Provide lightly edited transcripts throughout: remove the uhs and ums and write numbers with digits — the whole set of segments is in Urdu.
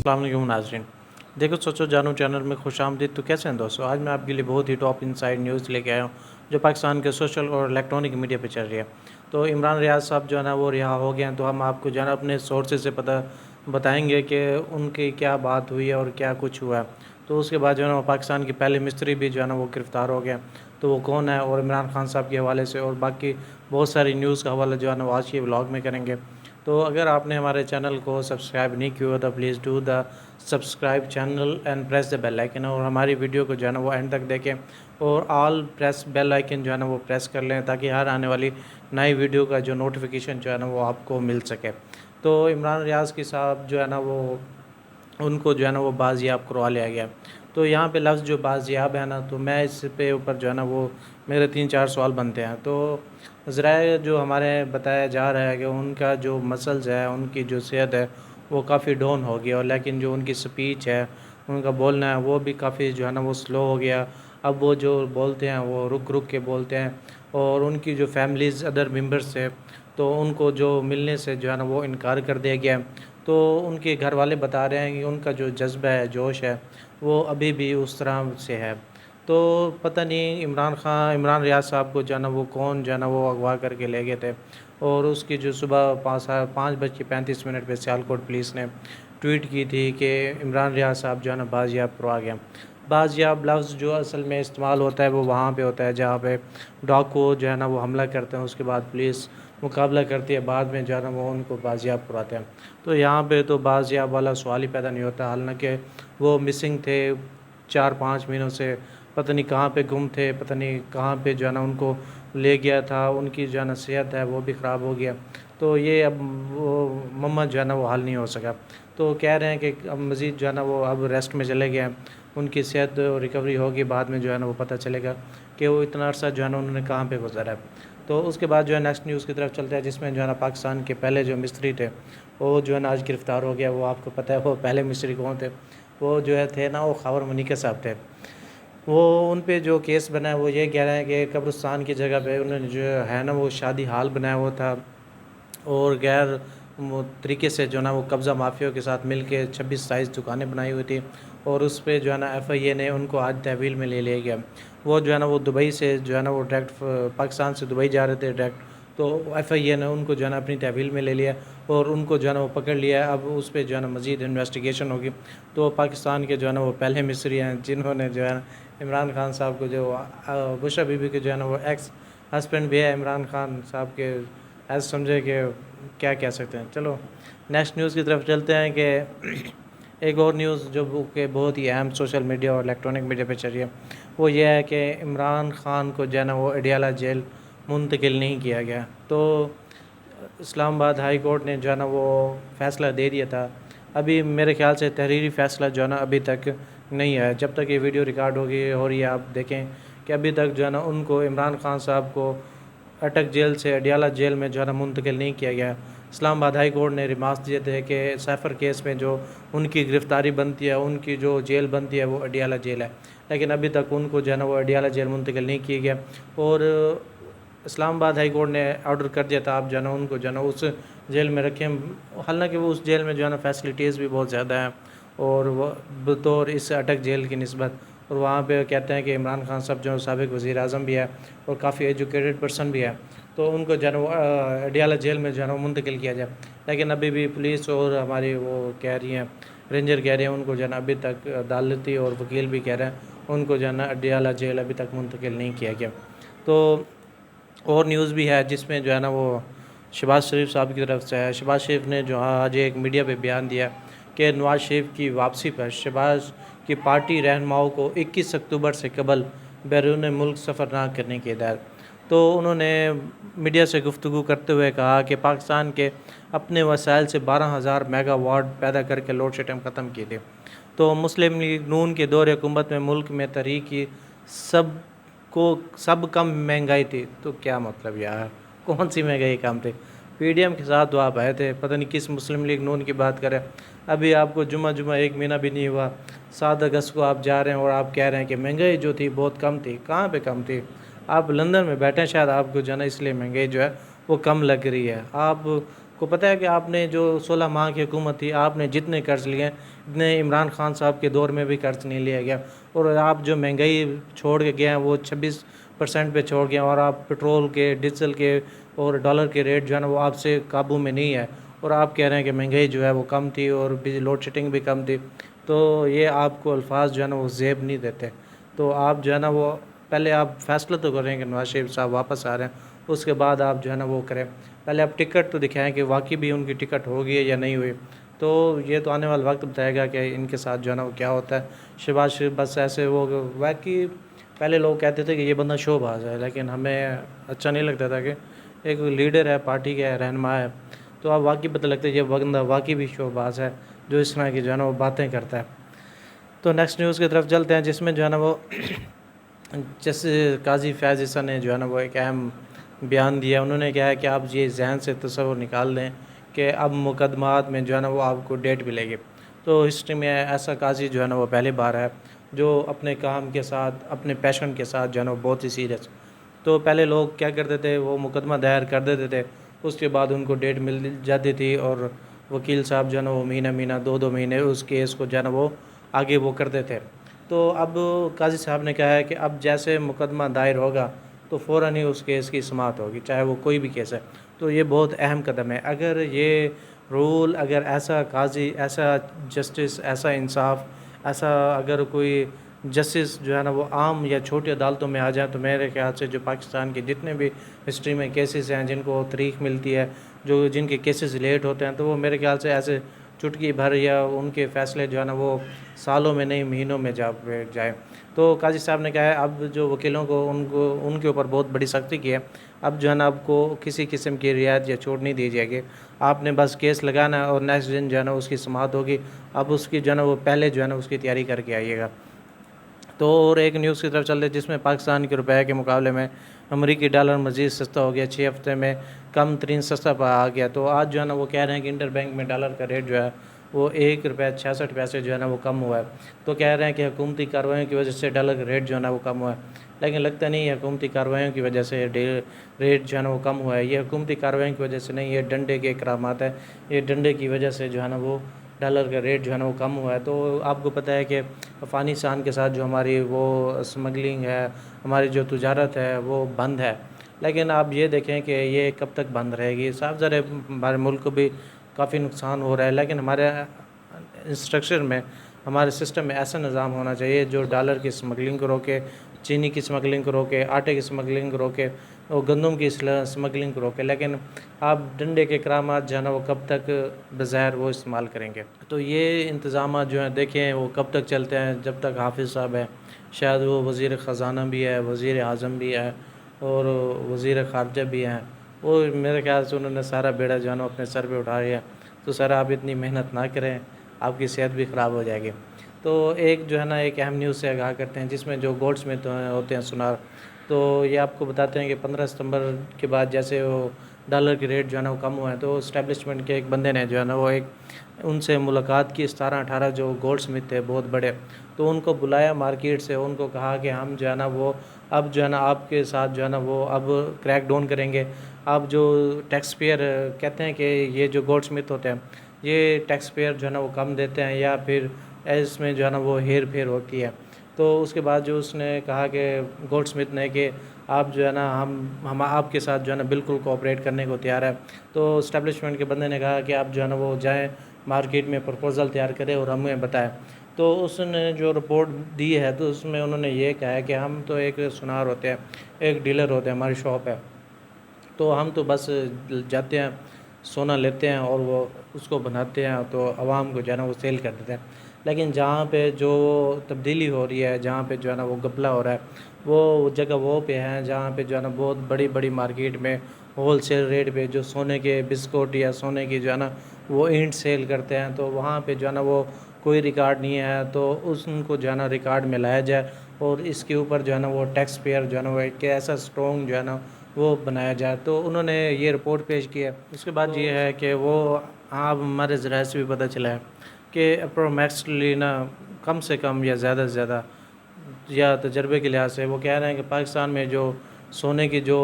السلام علیکم ناظرین، دیکھو سوچو جانو چینل میں خوش آمدید۔ تو کیسے ہیں دوستو؟ آج میں آپ کے لیے بہت ہی ٹاپ انسائڈ نیوز لے کے آیا ہوں جو پاکستان کے سوشل اور الیکٹرانک میڈیا پہ چل رہی ہے۔ تو عمران ریاض صاحب جو ہے نا وہ رہا ہو گئے ہیں، تو ہم آپ کو جو ہے نا اپنے سورسز سے بتائیں گے کہ ان کی کیا بات ہوئی ہے اور کیا کچھ ہوا ہے۔ تو اس کے بعد جو ہے نا پاکستان کے پہلے مستری بھی جو ہے نا وہ گرفتار ہو گئے، تو وہ کون ہے، اور عمران خان صاحب کے حوالے سے اور باقی بہت ساری نیوز کا حوالہ جو ہے نا وہ آج کے ولاگ میں کریں گے۔ تو اگر آپ نے ہمارے چینل کو سبسکرائب نہیں کیا تو please do the subscribe channel and press the bell icon, اور ہماری ویڈیو کو جو ہے نا وہ اینڈ تک دیکھیں اور آل پریس بیل آئکن جو ہے نا وہ پریس کر لیں تاکہ ہر آنے والی نئی ویڈیو کا جو نوٹیفیکیشن جو ہے نا وہ آپ کو مل سکے۔ تو عمران ریاض کی صاحب جو ہے نا وہ ان کو جو ہے نا وہ بازیاب کروا لیا گیا۔ تو یہاں پہ لفظ جو بازیاب ہے نا، تو میں اس پہ اوپر جو ہے نا وہ میرے 3-4 سوال بنتے ہیں۔ تو ذرائع جو ہمارے بتایا جا رہا ہے کہ ان کا جو مسلز ہے، ان کی جو صحت ہے وہ کافی ڈاؤن ہو گیا، اور لیکن جو ان کی سپیچ ہے، ان کا بولنا ہے وہ بھی کافی جو ہے نا وہ سلو ہو گیا۔ اب وہ جو بولتے ہیں وہ رک رک کے بولتے ہیں، اور ان کی جو فیملیز ادر ممبرس سے تو ان کو جو ملنے سے جو ہے نا وہ انکار کر دیا گیا۔ تو ان کے گھر والے بتا رہے ہیں کہ ان کا جو جذبہ ہے، جوش ہے، وہ ابھی بھی اس طرح سے ہے۔ تو پتہ نہیں عمران ریاض صاحب کو جو ہے نا وہ کون جو ہے نا وہ اغوا کر کے لے گئے تھے، اور اس کی جو صبح 5:35 پہ سیالکوٹ پولیس نے ٹویٹ کی تھی کہ عمران ریاض صاحب جو ہے نا بازیاب کروا گیا۔ بازیاب لفظ جو اصل میں استعمال ہوتا ہے وہ وہاں پہ ہوتا ہے جہاں پہ ڈاکو جو ہے نا وہ حملہ کرتے ہیں، اس کے بعد پولیس مقابلہ کرتی ہے، بعد میں جو ہے نا وہ ان کو بازیاب کرواتے ہیں۔ تو یہاں پہ تو بازیاب والا سوال ہی پیدا نہیں ہوتا، حالانکہ وہ مسنگ تھے 4-5 مہینوں سے، پتہ نہیں کہاں پہ گم تھے، پتہ نہیں کہاں پہ جو ہے نا ان کو لے گیا تھا، ان کی جو ہے نا صحت ہے وہ بھی خراب ہو گیا۔ تو یہ اب وہ مما جو ہے نا وہ حل نہیں ہو سکا، تو کہہ رہے ہیں کہ اب مزید جو ہے نا وہ اب ریسٹ میں چلے گئے ہیں، ان کی صحت ریکوری ہوگی، بعد میں جو ہے نا وہ پتہ چلے گا کہ وہ اتنا عرصہ جو ہے نا انہوں نے کہاں پہ گزارا ہے۔ تو اس کے بعد جو ہے نیکسٹ نیوز کی طرف چلتے ہیں، جس میں جو ہے نا پاکستان کے پہلے جو مستری تھے وہ جو ہے نا آج گرفتار ہو گیا۔ وہ آپ کو پتہ ہے وہ پہلے مستری کون تھے؟ وہ جو ہے تھے نا وہ خاور منیکا صاحب تھے۔ وہ ان پہ جو کیس بنا ہے وہ یہ کہہ رہے ہیں کہ قبرستان کی جگہ پہ انہوں نے جو ہے نا وہ شادی ہال بنایا ہوا تھا، اور غیر طریقے سے جو ہے نا وہ قبضہ مافیوں کے ساتھ مل کے 26-27 دکانیں بنائی ہوئی تھی، اور اس پہ جو ہے نا FIA نے ان کو آج تحویل میں لے لیا گیا۔ وہ جو ہے نا وہ دبئی سے جو ہے نا وہ ڈائریکٹ پاکستان سے دبئی جا رہے تھے ڈائریکٹ، تو FIA نے ان کو جو ہے نا اپنی تحویل میں لے لیا اور ان کو جو ہے نا وہ پکڑ لیا ہے۔ اب اس پہ جو ہے نا مزید انویسٹیگیشن ہوگی۔ تو پاکستان کے جو ہے نا وہ پہلے مصری ہیں جنہوں نے جو ہے نا عمران خان صاحب کو جو بشرا بی بی کے جو ہے نا وہ ایکس ہسبینڈ بھی ہے عمران خان صاحب کے، ایسے سمجھے کہ کیا کہہ سکتے ہیں۔ چلو نیکسٹ نیوز کی طرف چلتے ہیں کہ ایک اور نیوز جو کہ بہت ہی اہم سوشل میڈیا اور الیکٹرانک میڈیا پہ چل رہی ہے، وہ یہ ہے کہ عمران خان کو جو ہے نا وہ اڈیالہ جیل منتقل نہیں کیا گیا۔ تو اسلام آباد ہائی کورٹ نے جو ہے نا وہ فیصلہ دے دیا تھا، ابھی میرے خیال سے تحریری فیصلہ جو ہے نا ابھی تک نہیں ہے۔ جب تک یہ ویڈیو ریکارڈ ہوگی اور یہ آپ دیکھیں کہ ابھی تک جو ہے نا ان کو عمران خان صاحب کو اٹک جیل سے اڈیالہ جیل میں جو ہے نا منتقل نہیں کیا گیا۔ اسلام آباد ہائی کورٹ نے ریمارکس دیے تھے کہ سیفر کیس میں جو ان کی گرفتاری بنتی ہے، ان کی جو جیل بنتی ہے وہ اڈیالہ جیل ہے، لیکن ابھی تک ان کو جو ہے نا وہ اڈیالہ جیل منتقل نہیں کیا گیا، اور اسلام آباد ہائی کورٹ نے آرڈر کر دیا تھا آپ جو ہے نا ان کو جو ہے نا اس جیل میں رکھیں، حالانکہ وہ اس جیل میں جو ہے نا فیسلٹیز بھی بہت زیادہ ہیں، اور وہ بطور اس اٹک جیل کی نسبت، اور وہاں پہ کہتے ہیں کہ عمران خان صاحب جو سابق وزیر اعظم بھی ہے اور کافی ایجوکیٹڈ پرسن بھی ہے، تو ان کو جو ہے نا وہ اڈیالہ جیل میں جو ہے نا منتقل کیا جائے، لیکن ابھی بھی پولیس اور ہماری وہ کہہ رہی ہیں، رینجر کہہ رہے ہیں ان کو جو ہے نا ابھی تک عدالتی، اور وکیل بھی کہہ رہے ہیں ان کو جو ہے نا اڈیالہ جیل ابھی تک منتقل نہیں کیا گیا۔ تو اور نیوز بھی ہے جس میں جو ہے نا وہ شہباز شریف صاحب کی طرف سے ہے۔ شہباز شریف نے جو آج ایک میڈیا پہ بیان دیا کہ نواز شریف کی واپسی پر شہباز کی پارٹی رہنماؤں کو 21 اکتوبر سے قبل بیرون ملک سفر نہ کرنے کی ہدایت۔ تو انہوں نے میڈیا سے گفتگو کرتے ہوئے کہا کہ پاکستان کے اپنے وسائل سے 12,000 میگا واٹ پیدا کر کے لوڈ شیڈنگ ختم کی تھی۔ تو مسلم لیگ نون کے دور حکومت میں ملک میں تحریک کی سب کم مہنگائی تھی۔ تو کیا مطلب یار، کون سی مہنگائی کم تھی؟ PDM کے ساتھ تو آپ آئے تھے، پتہ نہیں کس مسلم لیگ نون کی بات کریں، ابھی آپ کو جمعہ ایک مہینہ بھی نہیں ہوا، 7 اگست کو آپ جا رہے ہیں اور آپ کہہ رہے ہیں کہ مہنگائی جو تھی بہت کم تھی۔ کہاں پہ کم تھی؟ آپ لندن میں بیٹھے ہیں، شاید آپ کو جو ہے نا اس لیے مہنگائی جو ہے وہ کم لگ رہی ہے۔ آپ کو پتہ ہے کہ آپ نے جو 16 ماہ کی حکومت تھی، آپ نے جتنے قرض لیے ہیں اتنے عمران خان صاحب کے دور میں بھی قرض نہیں لیا گیا، اور آپ جو مہنگائی چھوڑ کے گئے ہیں وہ 26% پہ چھوڑ گئے ہیں، اور آپ پٹرول کے، ڈیزل کے اور ڈالر کے ریٹ جو ہے نا وہ آپ سے قابو میں نہیں ہے، اور آپ کہہ رہے ہیں کہ مہنگائی جو ہے وہ کم تھی اور لوڈ شیڈنگ بھی کم تھی. تو یہ آپ کو الفاظ جو ہے نا وہ زیب نہیں دیتے. تو آپ جو ہے نا وہ پہلے آپ فیصلہ تو کریں کہ نواز شریف صاحب واپس آ رہے ہیں، اس کے بعد آپ جو ہے نا وہ کریں. پہلے آپ ٹکٹ تو دکھائیں کہ واقعی بھی ان کی ٹکٹ ہوگی یا نہیں ہوئی. تو یہ تو آنے والا وقت بتائے گا کہ ان کے ساتھ جو ہے نا وہ کیا ہوتا ہے. شہباز شریف بس ایسے وہ واقعی پہلے لوگ کہتے تھے کہ یہ بندہ شو باز ہے، لیکن ہمیں اچھا نہیں لگتا تھا کہ ایک لیڈر ہے، پارٹی کا رہنما ہے، تو اب واقعی پتہ لگتا ہے یہ بندہ واقعی بھی شو باز ہے جو اس طرح کی جو ہے نا وہ باتیں کرتا ہے. تو نیکسٹ نیوز کی طرف چلتے ہیں، جس میں جو ہے نا وہ جیسے قاضی فیاض عیسیٰ نے جو ہے نا وہ ایک اہم بیان دیا. انہوں نے کہا ہے کہ آپ یہ ذہن سے تصور نکال دیں کہ اب مقدمات میں جو ہے نا وہ آپ کو ڈیٹ ملے گی. تو ہسٹری میں ایسا قاضی جو ہے نا وہ پہلی بار ہے جو اپنے کام کے ساتھ، اپنے پیشن کے ساتھ جو ہے نا وہ بہت ہی سیریس. تو پہلے لوگ کیا کرتے تھے، وہ مقدمہ دائر کر دیتے تھے، اس کے بعد ان کو ڈیٹ مل جاتی تھی، اور وکیل صاحب جو ہے نا وہ مہینہ 2 مہینے اس کیس کو جو ہے نا وہ آگے وہ کرتے تھے. تو اب قاضی صاحب نے کہا ہے کہ اب جیسے مقدمہ دائر ہوگا تو فوراً ہی اس کیس کی سماعت ہوگی، چاہے وہ کوئی بھی کیس ہے. تو یہ بہت اہم قدم ہے. اگر یہ رول، اگر ایسا قاضی، ایسا جسٹس، ایسا انصاف، ایسا اگر کوئی جسٹس جو ہے نا وہ عام یا چھوٹی عدالتوں میں آ جائیں تو میرے خیال سے جو پاکستان کے جتنے بھی ہسٹری میں کیسز ہیں جن کو تاریخ ملتی ہے، جن کے کیسز لیٹ ہوتے ہیں، تو وہ میرے خیال سے ایسے چٹکی بھر یا ان کے فیصلے جو ہے نا وہ سالوں میں نہیں مہینوں میں جائے. تو قاضی صاحب نے کہا ہے اب جو وکیلوں کو ان کے اوپر بہت بڑی سختی کی ہے. اب جو ہے نا آپ کو کسی قسم کی رعایت یا چھوٹ نہیں دی جائے گی. آپ نے بس کیس لگانا ہے اور نیکسٹ دن جو ہے نا اس کی سماعت ہوگی. اب اس کی جو ہے نا وہ پہلے جو ہے نا اس کی تیاری کر کے آئیے گا. تو اور ایک نیوز کی طرف چلتے جس میں پاکستان کے روپے کے مقابلے میں امریکی ڈالر مزید سستا ہو گیا، 6 ہفتے میں کم ترین سستا پا آ گیا. تو آج جو ہے نا وہ کہہ رہے ہیں کہ انٹر بینک میں ڈالر کا ریٹ جو ہے وہ 1 روپے 66 پیسے جو ہے نا وہ کم ہوا ہے. تو کہہ رہے ہیں کہ حکومتی کارروائیوں کی وجہ سے ڈالر کا ریٹ جو ہے نا وہ کم ہوا ہے، لیکن لگتا نہیں ہے حکومتی کارروائیوں کی وجہ سے ریٹ جو ہے نا وہ کم ہوا ہے. یہ حکومتی کارروائیوں کی وجہ سے نہیں، یہ ڈنڈے کے اقدامات ہے، یہ ڈنڈے کی وجہ سے جو ہے نا وہ ڈالر کا ریٹ جو ہے نا وہ کم ہوا ہے. تو آپ کو پتہ ہے کہ افغانستان کے ساتھ جو ہماری وہ اسمگلنگ ہے، ہماری جو تجارت ہے وہ بند ہے، لیکن آپ یہ دیکھیں کہ یہ کب تک بند رہے گی. صاف ظاہر ہے ہمارے ملک کو بھی کافی نقصان ہو رہا ہے، لیکن ہمارے انسٹرکچر میں، ہمارے سسٹم میں ایسا نظام ہونا چاہیے جو ڈالر کی اسمگلنگ کو روکے، چینی کی اسمگلنگ کو روکے، آٹے کی اسمگلنگ کو روکے اور گندم کی اسمگلنگ کو روکے. لیکن آپ ڈنڈے کے اقدامات جو ہے نا وہ کب تک بظاہر وہ استعمال کریں گے؟ تو یہ انتظامات جو ہیں دیکھیں وہ کب تک چلتے ہیں. جب تک حافظ صاحب ہے، شاید وہ وزیر خزانہ بھی ہے، وزیر اعظم بھی ہے اور وزیر خارجہ بھی ہیں، وہ میرے خیال سے انہوں نے سارا بیڑا جو ہے نا اپنے سر پہ اٹھا لیا. تو سر آپ اتنی محنت نہ کریں، آپ کی صحت بھی خراب ہو جائے گی. تو ایک جو ہے نا ایک اہم نیوز سے آگاہ کرتے ہیں جس میں جو گولڈ سمتھ ہوتے ہیں سونار، تو یہ آپ کو بتاتے ہیں کہ 15 ستمبر کے بعد جیسے وہ ڈالر کی ریٹ جو ہے نا وہ کم ہوا ہے، تو اسٹیبلشمنٹ کے ایک بندے نے جو ہے نا وہ ان سے ملاقات کی. 17-18 جو گولڈ سمتھ تھے بہت بڑے، تو ان کو بلایا مارکیٹ سے، ان کو کہا کہ ہم جو ہے نا وہ اب جو ہے نا آپ کے ساتھ جو ہے نا وہ اب کریک ڈاؤن کریں گے. آپ جو ٹیکس پیئر کہتے ہیں کہ یہ جو گولڈ سمتھ ہوتے ہیں یہ ٹیکس پیئر جو ہے نا وہ کم دیتے ہیں یا پھر اس میں جو ہے نا وہ ہیر پھیر ہوتی ہے. تو اس کے بعد جو اس نے کہا کہ گولڈ سمتھ نے کہ آپ جو ہے نا ہم آپ کے ساتھ جو ہے نا بالکل کوآپریٹ کرنے کو تیار ہے. تو اسٹیبلشمنٹ کے بندے نے کہا کہ آپ جو ہے نا وہ جائیں مارکیٹ میں پرپوزل تیار کریں اور ہمیں بتائیں. تو اس نے جو رپورٹ دی ہے تو اس میں انہوں نے یہ کہا ہے کہ ہم تو ایک سونار ہوتے ہیں، ایک ڈیلر ہوتے ہیں، ہماری شاپ ہے، تو ہم تو بس جاتے ہیں، سونا لیتے ہیں اور وہ اس کو بناتے ہیں تو عوام کو جو ہے نا وہ سیل کر دیتے ہیں. لیکن جہاں پہ جو تبدیلی ہو رہی ہے، جہاں پہ جو ہے نا وہ گھپلہ ہو رہا ہے، وہ جگہ وہ پہ ہیں جہاں پہ جو ہے نا بہت بڑی بڑی مارکیٹ میں ہول سیل ریٹ پہ جو سونے کے بسکٹ یا سونے کی جو ہے نا وہ اینٹ سیل کرتے ہیں، تو وہاں پہ جو ہے نا وہ کوئی ریکارڈ نہیں ہے. تو ان کو جو ہے نا ریکارڈ میں لایا جائے اور اس کے اوپر جو ہے نا وہ ٹیکس پیئر جو ہے نا وہ ایک ایسا اسٹرانگ جو ہے نا وہ بنایا جائے. تو انہوں نے یہ رپورٹ پیش کی ہے. اس کے بعد یہ ہے کہ وہ آپ ہمارے ذرائع سے بھی پتہ چلا ہے کہ اپرومیکسلی نا کم سے کم یا زیادہ سے زیادہ یا تجربے کے لحاظ سے وہ کہہ رہے ہیں کہ پاکستان میں جو سونے کی جو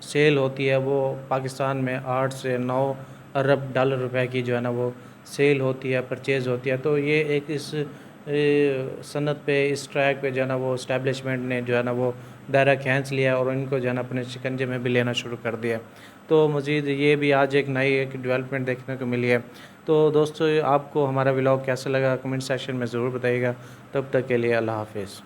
سیل ہوتی ہے وہ پاکستان میں 8 سے 9 ارب ڈالر روپے کی جو ہے نا وہ سیل ہوتی ہے، پرچیز ہوتی ہے۔ تو یہ ایک اس صنعت پہ، اس ٹریک پہ جو ہے نا وہ اسٹیبلشمنٹ نے جو ہے نا وہ دائرہ کھینچ لیا اور ان کو جو ہے نا اپنے شکنجے میں بھی لینا شروع کر دیا۔ تو مزید یہ بھی آج ایک نئی ایک ڈیولپمنٹ دیکھنے کو ملی ہے۔ تو دوستو، آپ کو ہمارا ولاگ کیسا لگا کمنٹ سیکشن میں ضرور بتائیے گا۔ تب تک کے لیے اللہ حافظ۔